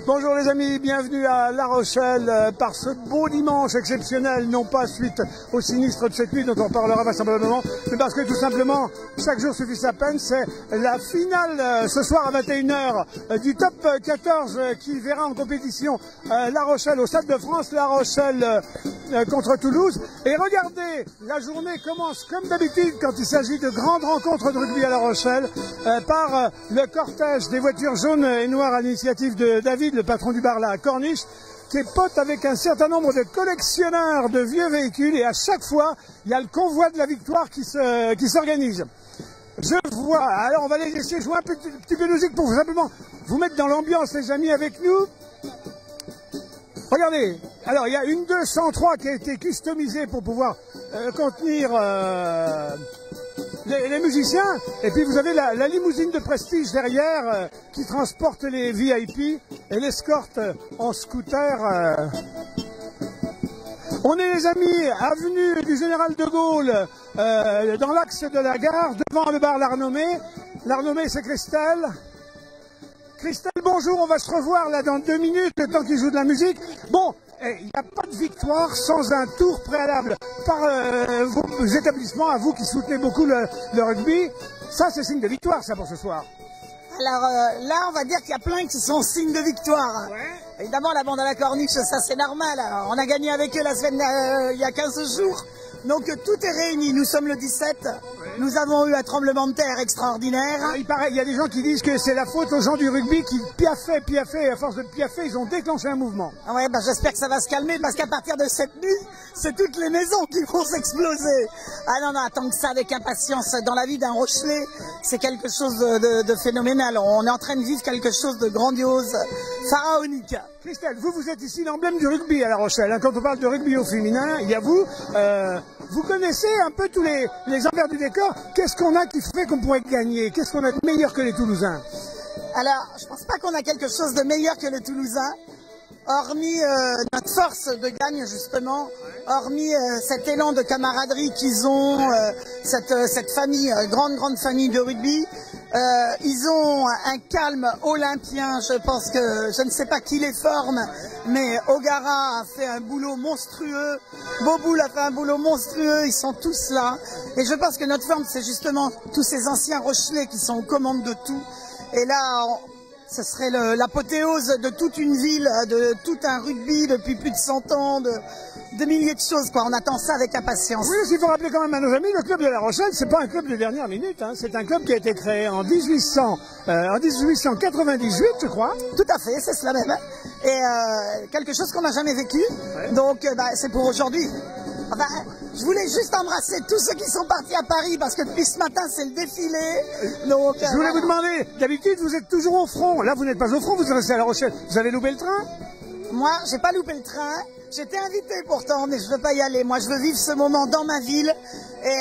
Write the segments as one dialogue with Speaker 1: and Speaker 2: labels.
Speaker 1: Bonjour les amis, bienvenue à La Rochelle par ce beau dimanche exceptionnel, non pas suite au sinistre de cette nuit dont on parlera vraisemblablement, mais parce que tout simplement, chaque jour suffit sa peine, c'est la finale ce soir à 21 h du top 14 qui verra en compétition La Rochelle au Stade de France, La Rochelle contre Toulouse. Et regardez, la journée commence comme d'habitude quand il s'agit de grandes rencontres de rugby à La Rochelle par le cortège des voitures jaunes et noires à l'initiative de David, le patron du bar là à Corniche, qui est pote avec un certain nombre de collectionneurs de vieux véhicules, et à chaque fois, il y a le convoi de la victoire qui s'organise. Je vois, alors on va les laisser jouer un petit peu de musique pour simplement vous mettre dans l'ambiance, les amis, avec nous. Regardez, alors il y a une 203 qui a été customisée pour pouvoir contenir les musiciens, et puis vous avez la limousine de prestige derrière qui transporte les VIP et l'escorte en scooter. On est, les amis, avenue du Général de Gaulle, dans l'axe de la gare, devant le bar L'Arnomé. L'Arnomé, c'est Christelle. Christelle, bonjour, on va se revoir là dans 2 minutes, le temps qu'il joue de la musique. Bon, il n'y a pas de victoire sans un tour préalable par vos établissements, à vous qui soutenez beaucoup le rugby. Ça, c'est signe de victoire, ça, pour ce soir.
Speaker 2: Alors là, on va dire qu'il y a plein qui sont signes de victoire. Ouais. Évidemment, la bande à la Corniche, ça c'est normal. Alors, on a gagné avec eux la semaine, il y a 15 jours. Donc tout est réuni. Nous sommes le 17. Ouais. Nous avons eu un tremblement de terre extraordinaire.
Speaker 1: Alors, il y a des gens qui disent que c'est la faute aux gens du rugby qui piaffaient, et à force de piaffer, ils ont déclenché un mouvement.
Speaker 2: Ouais, bah, j'espère que ça va se calmer, parce qu'à partir de cette nuit, c'est toutes les maisons qui vont s'exploser. Ah non, attends que ça avec impatience. Dans la vie d'un Rochelais, c'est quelque chose de phénoménal. On est en train de vivre quelque chose de grandiose, pharaonique.
Speaker 1: Christelle, vous êtes ici l'emblème du rugby à La Rochelle. Hein. Quand on parle de rugby au féminin, il y a vous. Vous connaissez un peu tous les envers du décor. Qu'est-ce qu'on a qui fait qu'on pourrait gagner? Qu'est-ce qu'on a de meilleur que les Toulousains?
Speaker 2: Alors, je pense pas qu'on a quelque chose de meilleur que les Toulousains, hormis notre force de gagne, justement, hormis cet élan de camaraderie qu'ils ont, cette famille, grande famille de rugby. Ils ont un calme olympien. Je pense que, je ne sais pas qui les forme, mais Ogara a fait un boulot monstrueux, Boboul a fait un boulot monstrueux, ils sont tous là. Et je pense que notre forme, c'est justement tous ces anciens Rochelais qui sont aux commandes de tout. Et là, ce serait l'apothéose de toute une ville, de tout un rugby depuis plus de 100 ans, de milliers de choses, quoi. On attend ça avec impatience.
Speaker 1: Oui, il faut rappeler quand même à nos amis, le club de La Rochelle, c'est pas un club de dernière minute, hein. C'est un club qui a été créé en 1898, je crois.
Speaker 2: Tout à fait, c'est cela même. Et quelque chose qu'on n'a jamais vécu. Ouais. Donc, c'est pour aujourd'hui. Enfin, je voulais juste embrasser tous ceux qui sont partis à Paris, parce que depuis ce matin, c'est le défilé. Donc,
Speaker 1: je voulais vous demander, d'habitude, vous êtes toujours au front. Là, vous n'êtes pas au front, vous êtes resté à La Rochelle. Vous avez loupé le train?
Speaker 2: Moi, j'ai pas loupé le train. J'étais invitée pourtant, mais je veux pas y aller. Moi, je veux vivre ce moment dans ma ville. Et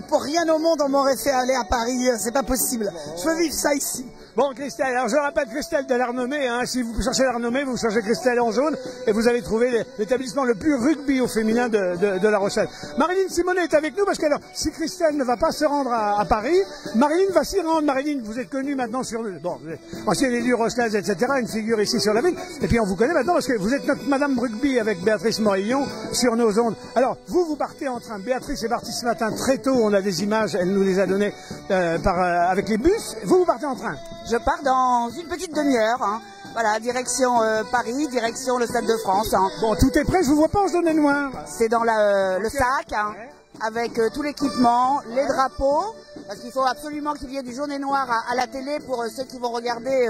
Speaker 2: pour rien au monde, on m'aurait fait aller à Paris. C'est pas possible. Je veux vivre ça ici.
Speaker 1: Bon, Christelle, alors je rappelle Christelle de L'Arnomé, hein. Si vous cherchez L'Arnomé, vous cherchez Christelle en jaune, et vous allez trouver l'établissement le plus rugby au féminin de La Rochelle. Marilyn Simonet est avec nous, parce que alors, si Christelle ne va pas se rendre à Paris, Marilyn va s'y rendre. Marilyn, vous êtes connue maintenant sur le... Bon, ancienne élue rochelaise, etc., une figure ici sur la ville, et puis on vous connaît maintenant, parce que vous êtes notre Madame Rugby avec Béatrice Morillon sur nos ondes. Alors, vous partez en train. Béatrice est partie ce matin très tôt, on a des images, elle nous les a données avec les bus. Vous partez en train.
Speaker 3: Je pars dans une petite demi-heure, hein. Voilà, direction Paris, direction le Stade de France. Hein.
Speaker 1: Bon, tout est prêt, je vous vois pas en jaune et noir.
Speaker 3: C'est dans le sac, hein, avec tout l'équipement, les drapeaux, parce qu'il faut absolument qu'il y ait du jaune et noir à la télé pour ceux qui vont regarder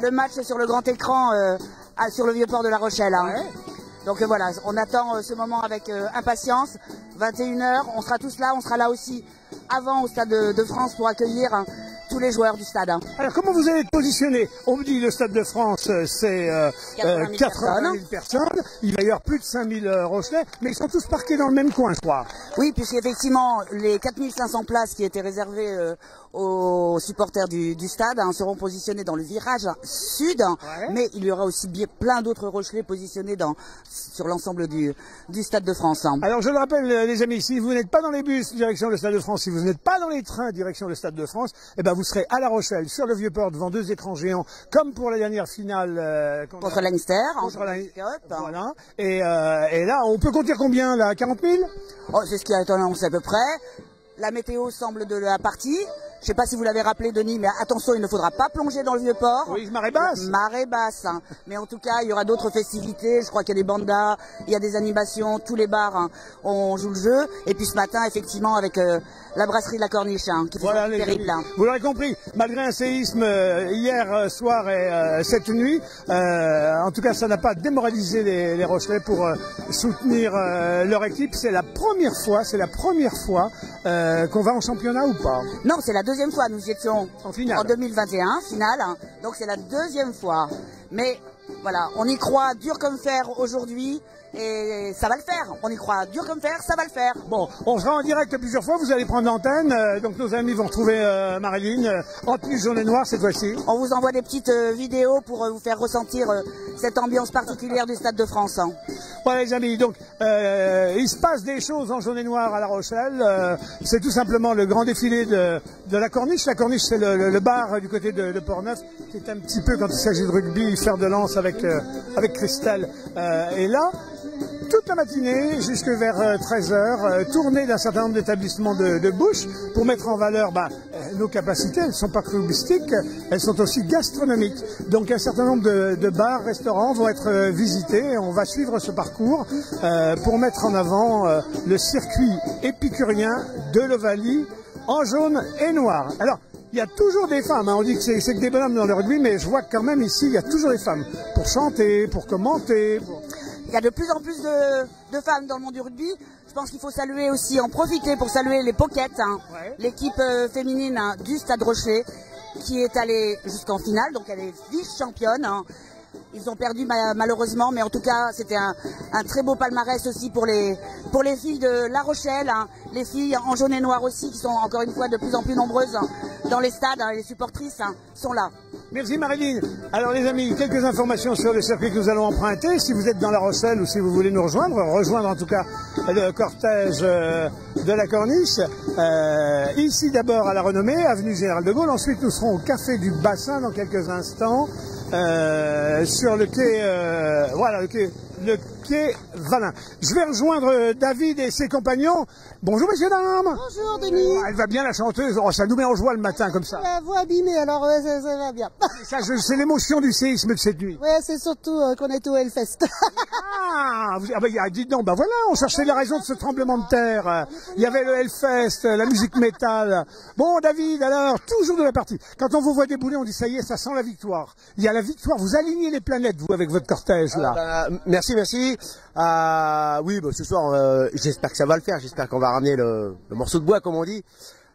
Speaker 3: le match sur le grand écran sur le Vieux-Port de La Rochelle. Hein. Ouais. Donc voilà, on attend ce moment avec impatience. 21 h, on sera tous là, on sera là aussi avant au Stade de France pour accueillir tous les joueurs du stade.
Speaker 1: Alors comment vous allez être positionné? On me dit le Stade de France, c'est 80 000 personnes. Il va y avoir plus de 5 000 Rochelais, mais ils sont tous parqués dans le même coin, je crois.
Speaker 3: Oui, puisqu'effectivement, les 4 500 places qui étaient réservées aux supporters du stade seront positionnés dans le virage sud, mais il y aura aussi plein d'autres Rochelais positionnés sur l'ensemble du Stade de France.
Speaker 1: Alors je le rappelle les amis, si vous n'êtes pas dans les bus direction le Stade de France, si vous n'êtes pas dans les trains direction le Stade de France, eh ben vous vous serez à La Rochelle, sur le Vieux-Port, devant 2 écrans géants, comme pour la dernière finale
Speaker 3: contre Leinster,
Speaker 1: voilà. Et là, on peut compter combien là, 40 000?
Speaker 3: Oh, c'est ce qui a été annoncé à peu près. La météo semble de la partie. Je ne sais pas si vous l'avez rappelé, Denis, mais attention, il ne faudra pas plonger dans le Vieux-Port.
Speaker 1: Oui, marée basse.
Speaker 3: Marée basse. Hein. Mais en tout cas, il y aura d'autres festivités. Je crois qu'il y a des bandas, il y a des animations, tous les bars, hein, on joue le jeu. Et puis ce matin, effectivement, avec la brasserie de la Corniche, hein, qui fait terrible. Hein.
Speaker 1: Vous l'aurez compris, malgré un séisme hier soir et cette nuit, en tout cas, ça n'a pas démoralisé les Rochelais pour soutenir leur équipe. C'est la première fois qu'on va en championnat ou pas?
Speaker 3: Non, c'est la deuxième fois. Nous étions
Speaker 1: en finale.
Speaker 3: En 2021, finale. Hein. Donc c'est la deuxième fois. Mais voilà, on y croit dur comme fer aujourd'hui. Et ça va le faire. On y croit dur comme fer, ça va le faire.
Speaker 1: Bon, on sera en direct plusieurs fois. Vous allez prendre l'antenne. Donc nos amis vont retrouver Marilyn en tenue jaune et noire cette fois-ci.
Speaker 3: On vous envoie des petites vidéos pour vous faire ressentir cette ambiance particulière du Stade de France. Hein.
Speaker 1: Voilà les amis, donc il se passe des choses en jaune et noir à La Rochelle. C'est tout simplement le grand défilé de la Corniche. La Corniche, c'est le bar du côté de Portneuf, qui est un petit peu, quand il s'agit de rugby, fer de lance avec Christelle. Et là, toute la matinée, jusque vers 13h, tournée d'un certain nombre d'établissements de bouche pour mettre en valeur nos capacités. Elles ne sont pas que rugbyistiques, elles sont aussi gastronomiques. Donc un certain nombre de bars, restaurants vont être visités. On va suivre ce parcours pour mettre en avant le circuit épicurien de l'Ovalie en jaune et noir. Alors, il y a toujours des femmes, hein. On dit que c'est que des bonhommes dans le rugby, mais je vois que quand même ici, il y a toujours des femmes pour chanter, pour commenter.
Speaker 3: Il y a de plus en plus de femmes dans le monde du rugby. Je pense qu'il faut saluer aussi, en profiter pour saluer les Pockets, hein, ouais. L'équipe féminine hein, du Stade Rochelet, qui est allée jusqu'en finale, donc elle est vice-championne. Hein. Ils ont perdu malheureusement, mais en tout cas c'était un très beau palmarès aussi pour les filles de La Rochelle, hein, les filles en jaune et noir aussi, qui sont encore une fois de plus en plus nombreuses hein, dans les stades, hein, les supportrices hein, sont là.
Speaker 1: Merci Marilyn. Alors les amis, quelques informations sur le circuit que nous allons emprunter. Si vous êtes dans La Rochelle ou si vous voulez nous rejoindre en tout cas le cortège de la Corniche. Ici d'abord à la Renommée, avenue Général de Gaulle. Ensuite nous serons au Café du Bassin dans quelques instants. Sur le quai, voilà, le quai Valin. Je vais rejoindre David et ses compagnons. Bonjour messieurs, dames.
Speaker 2: Bonjour Denis.
Speaker 1: Elle va bien la chanteuse, oh, ça nous met en joie le matin comme ça.
Speaker 2: La voix abîmée, alors ça va bien.
Speaker 1: C'est l'émotion du séisme de cette nuit.
Speaker 2: Ouais, c'est surtout qu'on est au Hellfest.
Speaker 1: Dites donc, voilà, on cherchait les raisons de ce tremblement de terre. Il y avait le Hellfest, la musique métal. Bon David, alors, toujours de la partie. Quand on vous voit débouler, on dit ça y est, ça sent la victoire. Il y a la victoire, vous alignez les planètes, vous, avec votre cortège là.
Speaker 4: Merci. Oui, ce soir, j'espère que ça va le faire. J'espère qu'on va ramener le morceau de bois, comme on dit.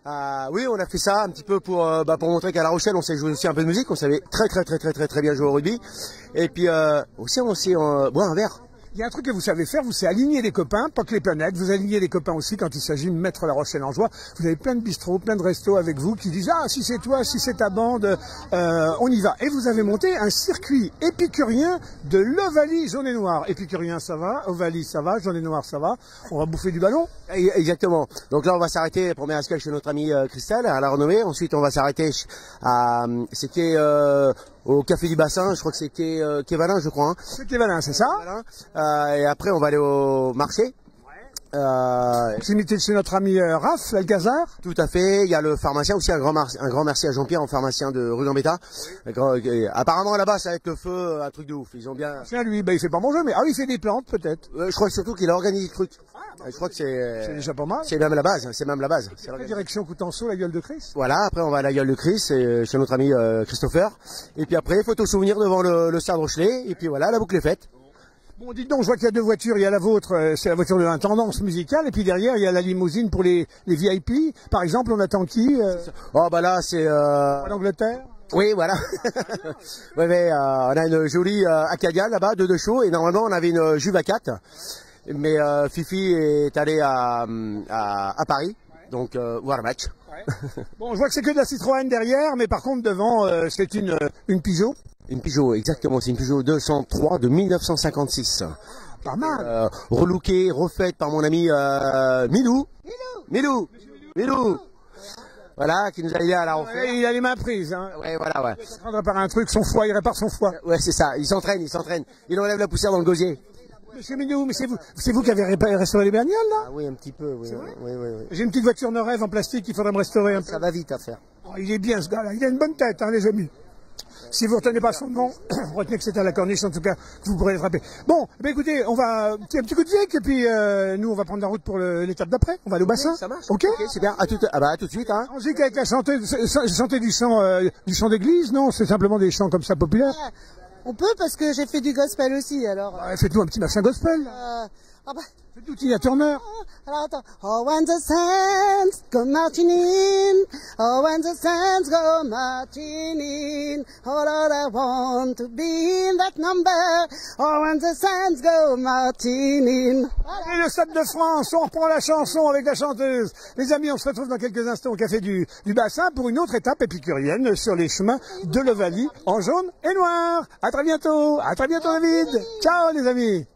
Speaker 4: Oui, on a fait ça un petit peu pour montrer qu'à La Rochelle, on sait jouer aussi un peu de musique. On savait très bien jouer au rugby. Et puis aussi, on sait boire un verre.
Speaker 1: Il y a un truc que vous savez faire, vous savez aligner les copains, pas que les planètes, vous alignez les copains aussi quand il s'agit de mettre La Rochelle en joie. Vous avez plein de bistrots, plein de restos avec vous qui disent « Ah, si c'est toi, si c'est ta bande, on y va ». Et vous avez monté un circuit épicurien de l'Ovalie jaune et noir. Épicurien, ça va, Ovalie, ça va, jaune et noir, ça va. On va bouffer du ballon.
Speaker 4: Exactement. Donc là, on va s'arrêter, première escale chez notre amie Christelle, à La Renommée. Ensuite, on va s'arrêter c'était au Café du Bassin, je crois que c'est quai Valin, je crois. Hein.
Speaker 1: C'est quai Valin, c'est ça.
Speaker 4: Et après, on va aller au marché.
Speaker 1: Proximité de chez notre ami Raph, l'Alcazar.
Speaker 4: Tout à fait. Il y a le pharmacien aussi, un grand merci à Jean-Pierre, un pharmacien de rue Gambetta. Oui. Apparemment là-bas, ça va être le feu, un truc de ouf. Ils ont bien.
Speaker 1: Tiens lui, il fait pas manger, mais il fait des plantes peut-être.
Speaker 4: Je crois surtout qu'il a organisé le truc. Je crois que c'est
Speaker 1: déjà pas mal.
Speaker 4: C'est même la base. C'est
Speaker 1: la direction Coutenceau, la gueule de Christ.
Speaker 4: Voilà. Après, on va à la gueule de Christ, chez notre ami Christopher. Et puis après, photo souvenir devant le Stade Rochelet. Et puis voilà, la boucle est faite.
Speaker 1: Bon, dites donc, je vois qu'il y a deux voitures. Il y a la vôtre, c'est la voiture de l'intendance musicale, et puis derrière, il y a la limousine pour les VIP. Par exemple, on attend qui
Speaker 4: là, c'est...
Speaker 1: l'Angleterre.
Speaker 4: Oui, voilà. On a une jolie Acadia là-bas, de chevaux, et normalement, on avait une Juve A4. Mais Fifi est allée à Paris, donc voir le match.
Speaker 1: Ouais. Bon, je vois que c'est que de la Citroën derrière, mais par contre, devant, c'est une Peugeot.
Speaker 4: Une Peugeot, exactement, c'est une Peugeot 203 de 1956.
Speaker 1: Pas mal.
Speaker 4: Relookée, refaite par mon ami Milou. Voilà, qui nous a aidé à la refaire.
Speaker 1: Ouais, il a les mains prises. Hein.
Speaker 4: Ouais, voilà, ouais.
Speaker 1: Il prendra par un truc, son foie, il répare son foie.
Speaker 4: Ouais, c'est ça. Il s'entraîne, il s'entraîne. Il enlève la poussière dans le gosier.
Speaker 1: Monsieur Minou, mais c'est vous qui avez restauré les bagnoles, là?
Speaker 4: Ah oui, un petit peu, oui. Oui.
Speaker 1: J'ai une petite voiture de rêve en plastique qu'il faudrait me restaurer un peu.
Speaker 4: Ça va vite à faire.
Speaker 1: Oh, il est bien, ce gars-là. Il a une bonne tête, hein, les amis. Si vous ne retenez pas son nom, retenez que c'est à la corniche, en tout cas, que vous pourrez le frapper. Bon, eh écoutez, on va un petit coup de vieux, et puis nous, on va prendre la route pour l'étape d'après. On va aller au bassin.
Speaker 4: Ça marche.
Speaker 1: Ok,
Speaker 4: c'est bien. À tout de suite, hein.
Speaker 1: On dit qu'avec la chanter du chant d'église, non, c'est simplement des chants comme ça populaires.
Speaker 2: On peut parce que j'ai fait du gospel aussi, alors.
Speaker 1: Faites-nous un petit bassin gospel. Faites-nous Tina Turner.
Speaker 2: Alors attends. Oh, when the saints go marching in, oh, when the saints go marching in, oh Lord, I want to be in that number, oh, when the saints go marching in.
Speaker 1: Et le Stade de France, on reprend la chanson avec la chanteuse. Les amis, on se retrouve dans quelques instants au Café du Bassin pour une autre étape épicurienne sur les chemins de l'Ovalie en jaune et noir. À très bientôt David. Ciao les amis.